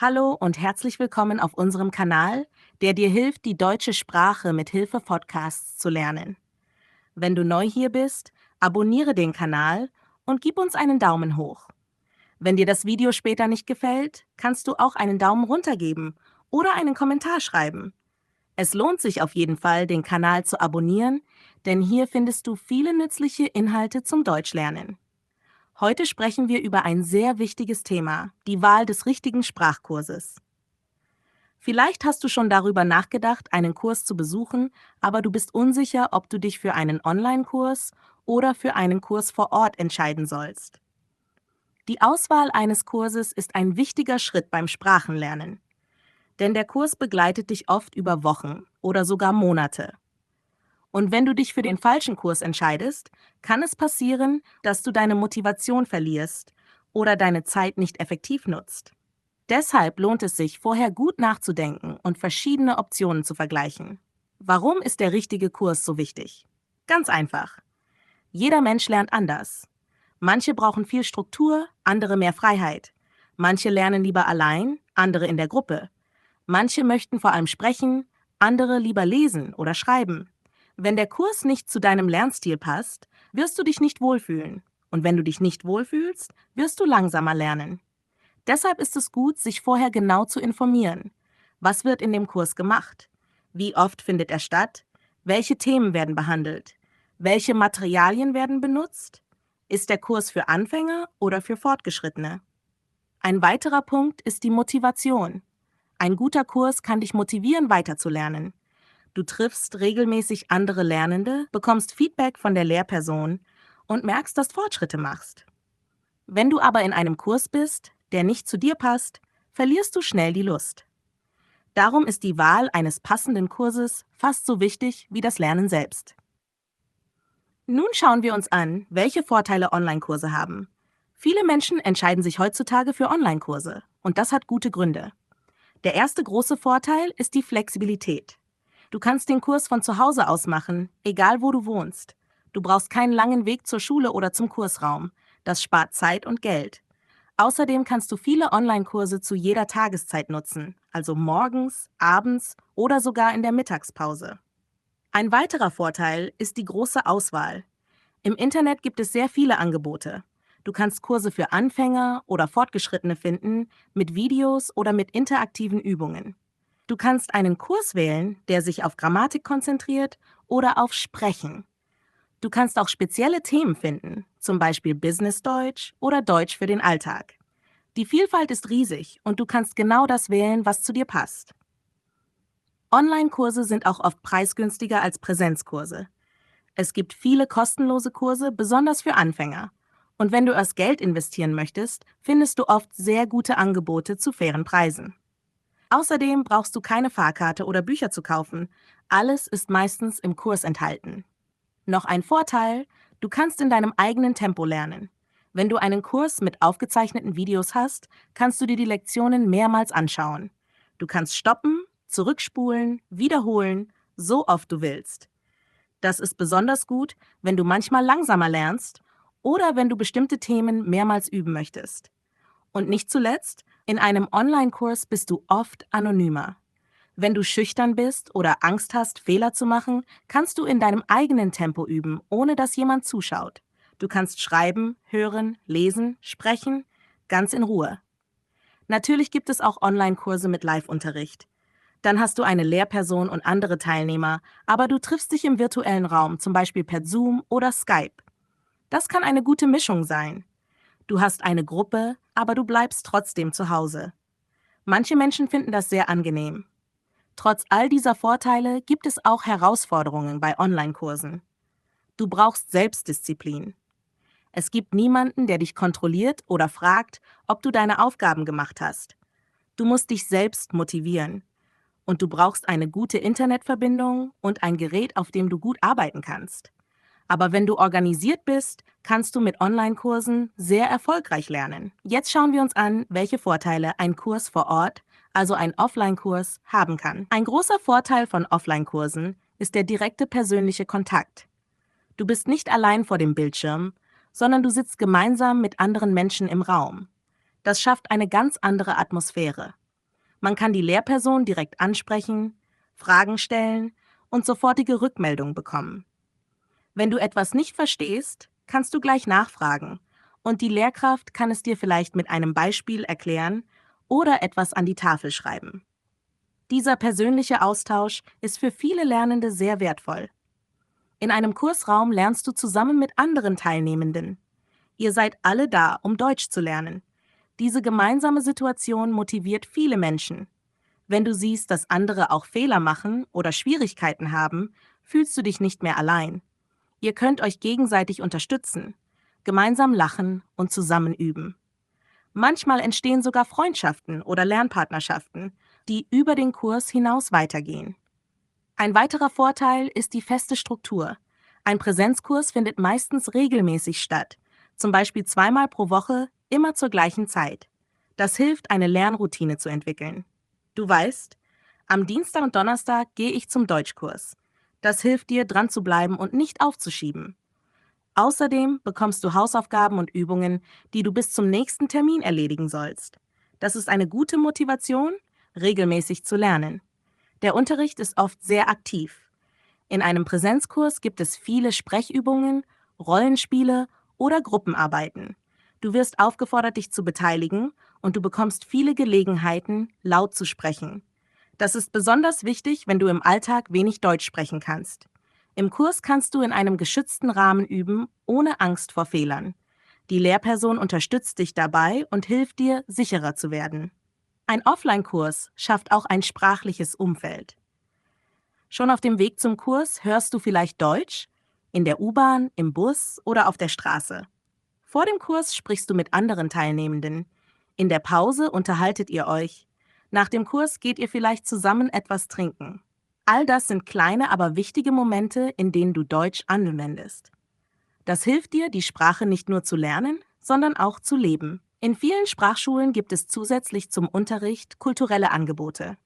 Hallo und herzlich willkommen auf unserem Kanal, der dir hilft, die deutsche Sprache mit Hilfe Podcasts zu lernen. Wenn du neu hier bist, abonniere den Kanal und gib uns einen Daumen hoch. Wenn dir das Video später nicht gefällt, kannst du auch einen Daumen runter geben oder einen Kommentar schreiben. Es lohnt sich auf jeden Fall, den Kanal zu abonnieren, denn hier findest du viele nützliche Inhalte zum Deutschlernen. Heute sprechen wir über ein sehr wichtiges Thema, die Wahl des richtigen Sprachkurses. Vielleicht hast du schon darüber nachgedacht, einen Kurs zu besuchen, aber du bist unsicher, ob du dich für einen Online-Kurs oder für einen Kurs vor Ort entscheiden sollst. Die Auswahl eines Kurses ist ein wichtiger Schritt beim Sprachenlernen, denn der Kurs begleitet dich oft über Wochen oder sogar Monate. Und wenn du dich für den falschen Kurs entscheidest, kann es passieren, dass du deine Motivation verlierst oder deine Zeit nicht effektiv nutzt. Deshalb lohnt es sich, vorher gut nachzudenken und verschiedene Optionen zu vergleichen. Warum ist der richtige Kurs so wichtig? Ganz einfach. Jeder Mensch lernt anders. Manche brauchen viel Struktur, andere mehr Freiheit. Manche lernen lieber allein, andere in der Gruppe. Manche möchten vor allem sprechen, andere lieber lesen oder schreiben. Wenn der Kurs nicht zu deinem Lernstil passt, wirst du dich nicht wohlfühlen. Und wenn du dich nicht wohlfühlst, wirst du langsamer lernen. Deshalb ist es gut, sich vorher genau zu informieren. Was wird in dem Kurs gemacht? Wie oft findet er statt? Welche Themen werden behandelt? Welche Materialien werden benutzt? Ist der Kurs für Anfänger oder für Fortgeschrittene? Ein weiterer Punkt ist die Motivation. Ein guter Kurs kann dich motivieren, weiterzulernen. Du triffst regelmäßig andere Lernende, bekommst Feedback von der Lehrperson und merkst, dass du Fortschritte machst. Wenn du aber in einem Kurs bist, der nicht zu dir passt, verlierst du schnell die Lust. Darum ist die Wahl eines passenden Kurses fast so wichtig wie das Lernen selbst. Nun schauen wir uns an, welche Vorteile Online-Kurse haben. Viele Menschen entscheiden sich heutzutage für Online-Kurse und das hat gute Gründe. Der erste große Vorteil ist die Flexibilität. Du kannst den Kurs von zu Hause aus machen, egal wo du wohnst. Du brauchst keinen langen Weg zur Schule oder zum Kursraum. Das spart Zeit und Geld. Außerdem kannst du viele Online-Kurse zu jeder Tageszeit nutzen, also morgens, abends oder sogar in der Mittagspause. Ein weiterer Vorteil ist die große Auswahl. Im Internet gibt es sehr viele Angebote. Du kannst Kurse für Anfänger oder Fortgeschrittene finden, mit Videos oder mit interaktiven Übungen. Du kannst einen Kurs wählen, der sich auf Grammatik konzentriert oder auf Sprechen. Du kannst auch spezielle Themen finden, zum Beispiel Business Deutsch oder Deutsch für den Alltag. Die Vielfalt ist riesig und du kannst genau das wählen, was zu dir passt. Online-Kurse sind auch oft preisgünstiger als Präsenzkurse. Es gibt viele kostenlose Kurse, besonders für Anfänger. Und wenn du erst Geld investieren möchtest, findest du oft sehr gute Angebote zu fairen Preisen. Außerdem brauchst du keine Fahrkarte oder Bücher zu kaufen. Alles ist meistens im Kurs enthalten. Noch ein Vorteil, du kannst in deinem eigenen Tempo lernen. Wenn du einen Kurs mit aufgezeichneten Videos hast, kannst du dir die Lektionen mehrmals anschauen. Du kannst stoppen, zurückspulen, wiederholen, so oft du willst. Das ist besonders gut, wenn du manchmal langsamer lernst oder wenn du bestimmte Themen mehrmals üben möchtest. Und nicht zuletzt, in einem Online-Kurs bist du oft anonymer. Wenn du schüchtern bist oder Angst hast, Fehler zu machen, kannst du in deinem eigenen Tempo üben, ohne dass jemand zuschaut. Du kannst schreiben, hören, lesen, sprechen, ganz in Ruhe. Natürlich gibt es auch Online-Kurse mit Live-Unterricht. Dann hast du eine Lehrperson und andere Teilnehmer, aber du triffst dich im virtuellen Raum, zum Beispiel per Zoom oder Skype. Das kann eine gute Mischung sein. Du hast eine Gruppe, aber du bleibst trotzdem zu Hause. Manche Menschen finden das sehr angenehm. Trotz all dieser Vorteile gibt es auch Herausforderungen bei Online-Kursen. Du brauchst Selbstdisziplin. Es gibt niemanden, der dich kontrolliert oder fragt, ob du deine Aufgaben gemacht hast. Du musst dich selbst motivieren. Und du brauchst eine gute Internetverbindung und ein Gerät, auf dem du gut arbeiten kannst. Aber wenn du organisiert bist, kannst du mit Online-Kursen sehr erfolgreich lernen. Jetzt schauen wir uns an, welche Vorteile ein Kurs vor Ort, also ein Offline-Kurs, haben kann. Ein großer Vorteil von Offline-Kursen ist der direkte persönliche Kontakt. Du bist nicht allein vor dem Bildschirm, sondern du sitzt gemeinsam mit anderen Menschen im Raum. Das schafft eine ganz andere Atmosphäre. Man kann die Lehrperson direkt ansprechen, Fragen stellen und sofortige Rückmeldung bekommen. Wenn du etwas nicht verstehst, kannst du gleich nachfragen und die Lehrkraft kann es dir vielleicht mit einem Beispiel erklären oder etwas an die Tafel schreiben. Dieser persönliche Austausch ist für viele Lernende sehr wertvoll. In einem Kursraum lernst du zusammen mit anderen Teilnehmenden. Ihr seid alle da, um Deutsch zu lernen. Diese gemeinsame Situation motiviert viele Menschen. Wenn du siehst, dass andere auch Fehler machen oder Schwierigkeiten haben, fühlst du dich nicht mehr allein. Ihr könnt euch gegenseitig unterstützen, gemeinsam lachen und zusammen üben. Manchmal entstehen sogar Freundschaften oder Lernpartnerschaften, die über den Kurs hinaus weitergehen. Ein weiterer Vorteil ist die feste Struktur. Ein Präsenzkurs findet meistens regelmäßig statt, zum Beispiel zweimal pro Woche, immer zur gleichen Zeit. Das hilft, eine Lernroutine zu entwickeln. Du weißt, am Dienstag und Donnerstag gehe ich zum Deutschkurs. Das hilft dir, dran zu bleiben und nicht aufzuschieben. Außerdem bekommst du Hausaufgaben und Übungen, die du bis zum nächsten Termin erledigen sollst. Das ist eine gute Motivation, regelmäßig zu lernen. Der Unterricht ist oft sehr aktiv. In einem Präsenzkurs gibt es viele Sprechübungen, Rollenspiele oder Gruppenarbeiten. Du wirst aufgefordert, dich zu beteiligen und du bekommst viele Gelegenheiten, laut zu sprechen. Das ist besonders wichtig, wenn du im Alltag wenig Deutsch sprechen kannst. Im Kurs kannst du in einem geschützten Rahmen üben, ohne Angst vor Fehlern. Die Lehrperson unterstützt dich dabei und hilft dir, sicherer zu werden. Ein Offline-Kurs schafft auch ein sprachliches Umfeld. Schon auf dem Weg zum Kurs hörst du vielleicht Deutsch? In der U-Bahn, im Bus oder auf der Straße. Vor dem Kurs sprichst du mit anderen Teilnehmenden. In der Pause unterhaltet ihr euch. Nach dem Kurs geht ihr vielleicht zusammen etwas trinken. All das sind kleine, aber wichtige Momente, in denen du Deutsch anwendest. Das hilft dir, die Sprache nicht nur zu lernen, sondern auch zu leben. In vielen Sprachschulen gibt es zusätzlich zum Unterricht kulturelle Angebote.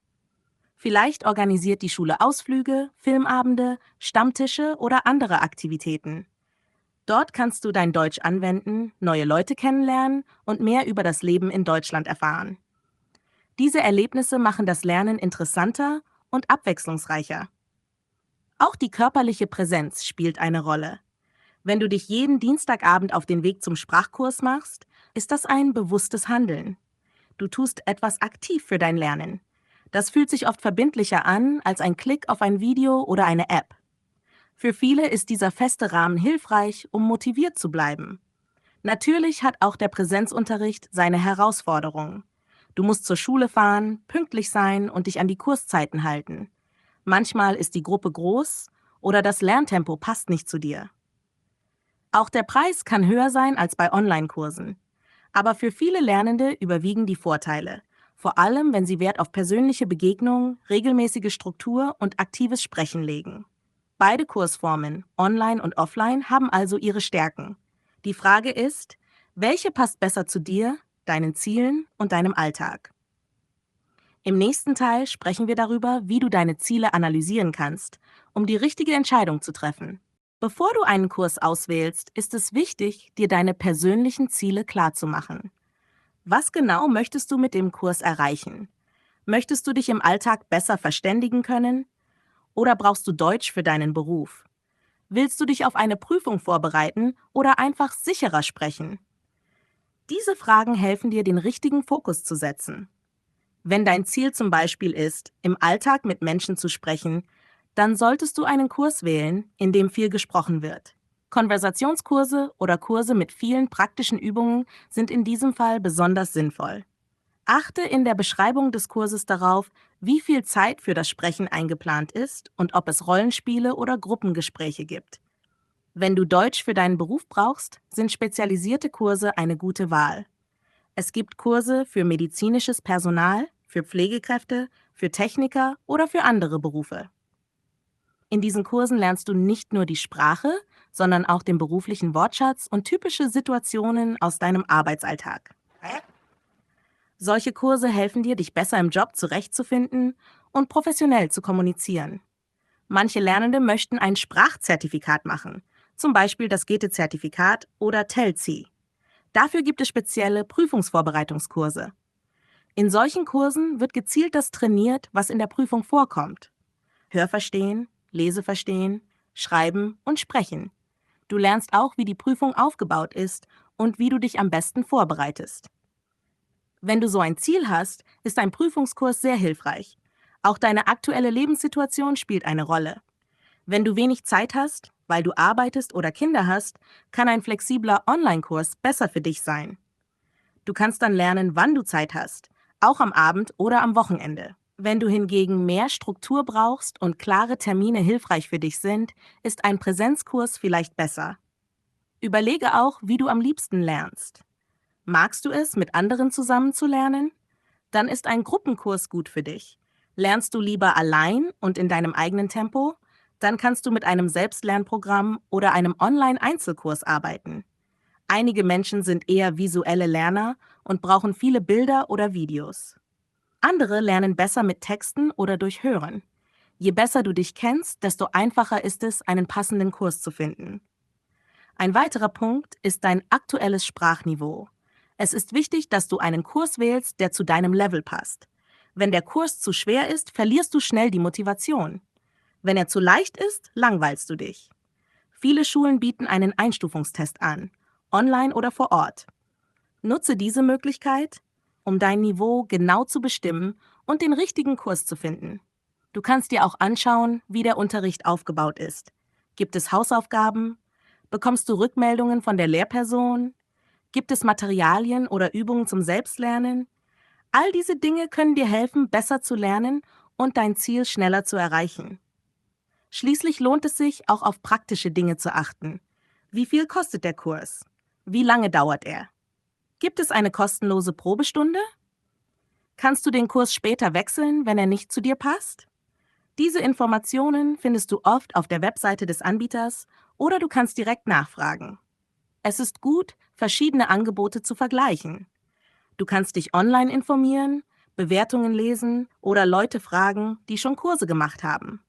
Vielleicht organisiert die Schule Ausflüge, Filmabende, Stammtische oder andere Aktivitäten. Dort kannst du dein Deutsch anwenden, neue Leute kennenlernen und mehr über das Leben in Deutschland erfahren. Diese Erlebnisse machen das Lernen interessanter und abwechslungsreicher. Auch die körperliche Präsenz spielt eine Rolle. Wenn du dich jeden Dienstagabend auf den Weg zum Sprachkurs machst, ist das ein bewusstes Handeln. Du tust etwas aktiv für dein Lernen. Das fühlt sich oft verbindlicher an als ein Klick auf ein Video oder eine App. Für viele ist dieser feste Rahmen hilfreich, um motiviert zu bleiben. Natürlich hat auch der Präsenzunterricht seine Herausforderungen. Du musst zur Schule fahren, pünktlich sein und dich an die Kurszeiten halten. Manchmal ist die Gruppe groß oder das Lerntempo passt nicht zu dir. Auch der Preis kann höher sein als bei Online-Kursen. Aber für viele Lernende überwiegen die Vorteile, vor allem wenn sie Wert auf persönliche Begegnungen, regelmäßige Struktur und aktives Sprechen legen. Beide Kursformen, online und offline, haben also ihre Stärken. Die Frage ist, welche passt besser zu dir, deinen Zielen und deinem Alltag? Im nächsten Teil sprechen wir darüber, wie du deine Ziele analysieren kannst, um die richtige Entscheidung zu treffen. Bevor du einen Kurs auswählst, ist es wichtig, dir deine persönlichen Ziele klarzumachen. Was genau möchtest du mit dem Kurs erreichen? Möchtest du dich im Alltag besser verständigen können? Oder brauchst du Deutsch für deinen Beruf? Willst du dich auf eine Prüfung vorbereiten oder einfach sicherer sprechen? Diese Fragen helfen dir, den richtigen Fokus zu setzen. Wenn dein Ziel zum Beispiel ist, im Alltag mit Menschen zu sprechen, dann solltest du einen Kurs wählen, in dem viel gesprochen wird. Konversationskurse oder Kurse mit vielen praktischen Übungen sind in diesem Fall besonders sinnvoll. Achte in der Beschreibung des Kurses darauf, wie viel Zeit für das Sprechen eingeplant ist und ob es Rollenspiele oder Gruppengespräche gibt. Wenn du Deutsch für deinen Beruf brauchst, sind spezialisierte Kurse eine gute Wahl. Es gibt Kurse für medizinisches Personal, für Pflegekräfte, für Techniker oder für andere Berufe. In diesen Kursen lernst du nicht nur die Sprache, sondern auch den beruflichen Wortschatz und typische Situationen aus deinem Arbeitsalltag. Solche Kurse helfen dir, dich besser im Job zurechtzufinden und professionell zu kommunizieren. Manche Lernende möchten ein Sprachzertifikat machen, zum Beispiel das Goethe-Zertifikat oder TELC. Dafür gibt es spezielle Prüfungsvorbereitungskurse. In solchen Kursen wird gezielt das trainiert, was in der Prüfung vorkommt. Hörverstehen, Leseverstehen, Schreiben und Sprechen. Du lernst auch, wie die Prüfung aufgebaut ist und wie du dich am besten vorbereitest. Wenn du so ein Ziel hast, ist ein Prüfungskurs sehr hilfreich. Auch deine aktuelle Lebenssituation spielt eine Rolle. Wenn du wenig Zeit hast, weil du arbeitest oder Kinder hast, kann ein flexibler Online-Kurs besser für dich sein. Du kannst dann lernen, wann du Zeit hast, auch am Abend oder am Wochenende. Wenn du hingegen mehr Struktur brauchst und klare Termine hilfreich für dich sind, ist ein Präsenzkurs vielleicht besser. Überlege auch, wie du am liebsten lernst. Magst du es, mit anderen zusammen zu lernen? Dann ist ein Gruppenkurs gut für dich. Lernst du lieber allein und in deinem eigenen Tempo? Dann kannst du mit einem Selbstlernprogramm oder einem Online-Einzelkurs arbeiten. Einige Menschen sind eher visuelle Lerner und brauchen viele Bilder oder Videos. Andere lernen besser mit Texten oder durch Hören. Je besser du dich kennst, desto einfacher ist es, einen passenden Kurs zu finden. Ein weiterer Punkt ist dein aktuelles Sprachniveau. Es ist wichtig, dass du einen Kurs wählst, der zu deinem Level passt. Wenn der Kurs zu schwer ist, verlierst du schnell die Motivation. Wenn er zu leicht ist, langweilst du dich. Viele Schulen bieten einen Einstufungstest an, online oder vor Ort. Nutze diese Möglichkeit, um dein Niveau genau zu bestimmen und den richtigen Kurs zu finden. Du kannst dir auch anschauen, wie der Unterricht aufgebaut ist. Gibt es Hausaufgaben? Bekommst du Rückmeldungen von der Lehrperson? Gibt es Materialien oder Übungen zum Selbstlernen? All diese Dinge können dir helfen, besser zu lernen und dein Ziel schneller zu erreichen. Schließlich lohnt es sich, auch auf praktische Dinge zu achten. Wie viel kostet der Kurs? Wie lange dauert er? Gibt es eine kostenlose Probestunde? Kannst du den Kurs später wechseln, wenn er nicht zu dir passt? Diese Informationen findest du oft auf der Webseite des Anbieters oder du kannst direkt nachfragen. Es ist gut, verschiedene Angebote zu vergleichen. Du kannst dich online informieren, Bewertungen lesen oder Leute fragen, die schon Kurse gemacht haben.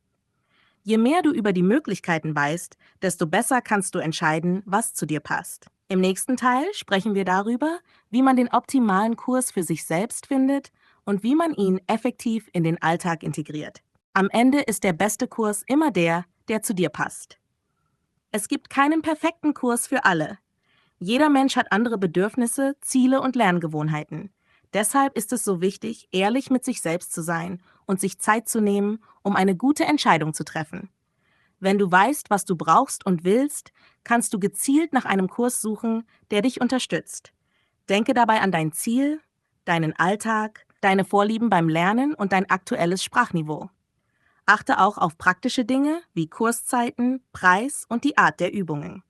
Je mehr du über die Möglichkeiten weißt, desto besser kannst du entscheiden, was zu dir passt. Im nächsten Teil sprechen wir darüber, wie man den optimalen Kurs für sich selbst findet und wie man ihn effektiv in den Alltag integriert. Am Ende ist der beste Kurs immer der, der zu dir passt. Es gibt keinen perfekten Kurs für alle. Jeder Mensch hat andere Bedürfnisse, Ziele und Lerngewohnheiten. Deshalb ist es so wichtig, ehrlich mit sich selbst zu sein und sich Zeit zu nehmen, um eine gute Entscheidung zu treffen. Wenn du weißt, was du brauchst und willst, kannst du gezielt nach einem Kurs suchen, der dich unterstützt. Denke dabei an dein Ziel, deinen Alltag, deine Vorlieben beim Lernen und dein aktuelles Sprachniveau. Achte auch auf praktische Dinge wie Kurszeiten, Preis und die Art der Übungen.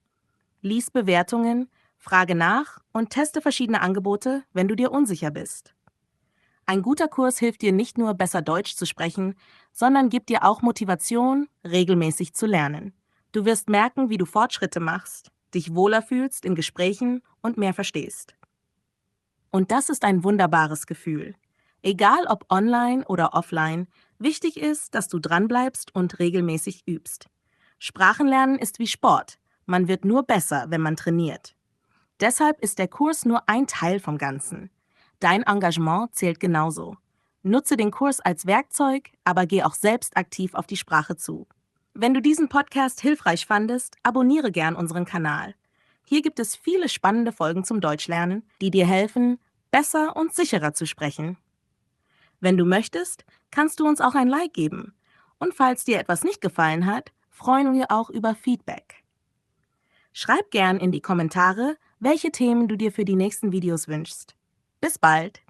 Lies Bewertungen, frage nach und teste verschiedene Angebote, wenn du dir unsicher bist. Ein guter Kurs hilft dir nicht nur, besser Deutsch zu sprechen, sondern gibt dir auch Motivation, regelmäßig zu lernen. Du wirst merken, wie du Fortschritte machst, dich wohler fühlst in Gesprächen und mehr verstehst. Und das ist ein wunderbares Gefühl. Egal ob online oder offline, wichtig ist, dass du dranbleibst und regelmäßig übst. Sprachenlernen ist wie Sport. Man wird nur besser, wenn man trainiert. Deshalb ist der Kurs nur ein Teil vom Ganzen. Dein Engagement zählt genauso. Nutze den Kurs als Werkzeug, aber geh auch selbst aktiv auf die Sprache zu. Wenn du diesen Podcast hilfreich fandest, abonniere gern unseren Kanal. Hier gibt es viele spannende Folgen zum Deutschlernen, die dir helfen, besser und sicherer zu sprechen. Wenn du möchtest, kannst du uns auch ein Like geben. Und falls dir etwas nicht gefallen hat, freuen wir auch über Feedback. Schreib gern in die Kommentare, welche Themen du dir für die nächsten Videos wünschst. Bis bald!